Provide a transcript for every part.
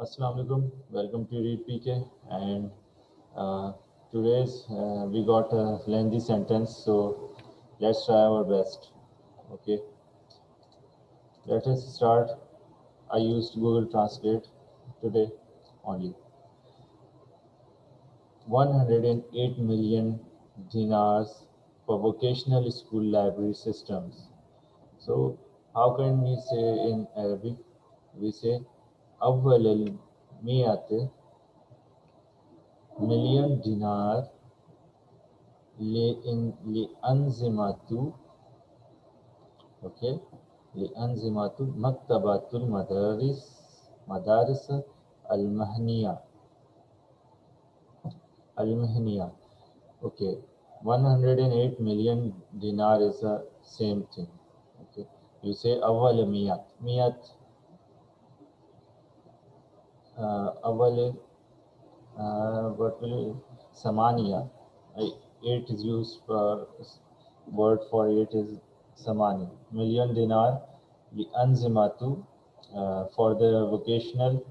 Assalamu alaikum. Welcome to ReadPK. And today's we got a lengthy sentence, so let's try our best. Okay. Let us start. I used Google Translate today only. 108 million dinars for vocational school library systems. So how can we say in Arabic? We say أول المئة مليون دينار لأنظمة okay لأنظمة مكتبة مدارس المهنية okay 108 million dinar is the same thing. Okay, you say أول مئة أول what will samaniya. 8 is used for word for 8 is samani. Million dinar the anzimatu for the vocational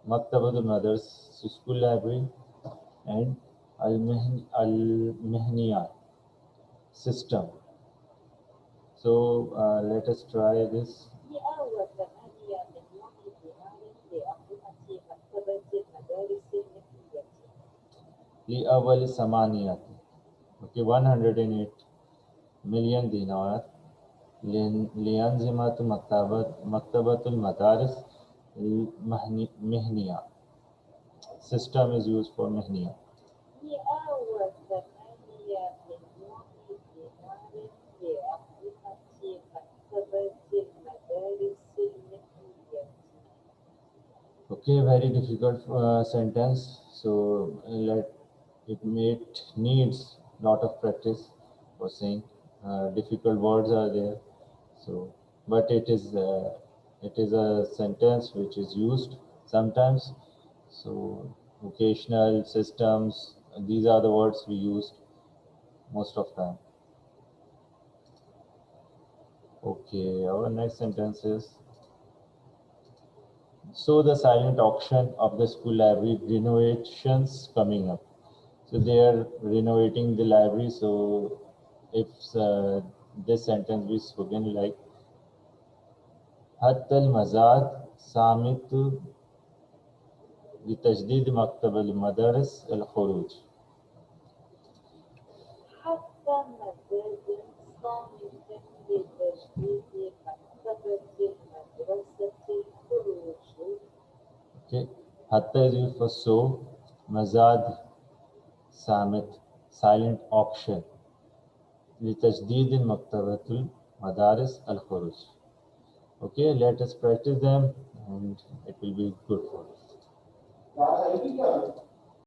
maktabatul mothers school library and al-mihniya system. So let us try this. لأول ثمانية okay 108 million dinar لأنظمة مكتبة المدارس المهنية system is used for مهنية. Okay, very difficult sentence. So it needs lot of practice for saying. Difficult words are there. So, but it is a sentence which is used sometimes. So, vocational systems. These are the words we used most of time. Okay, our next sentence is. So the silent auction of the school library renovations coming up. So they are renovating the library. So if this sentence is spoken like حتى المزاد صامت لتجديد مكتب المدارس الخروج. حتى المزاد صامت لتجديد مكتبة المدرسة الخروج. Okay, hatta is used for so, mazad, samit, silent auction. لتجديد المكتبة المدارس الخروج. Okay, let us practice them and it will be good for us.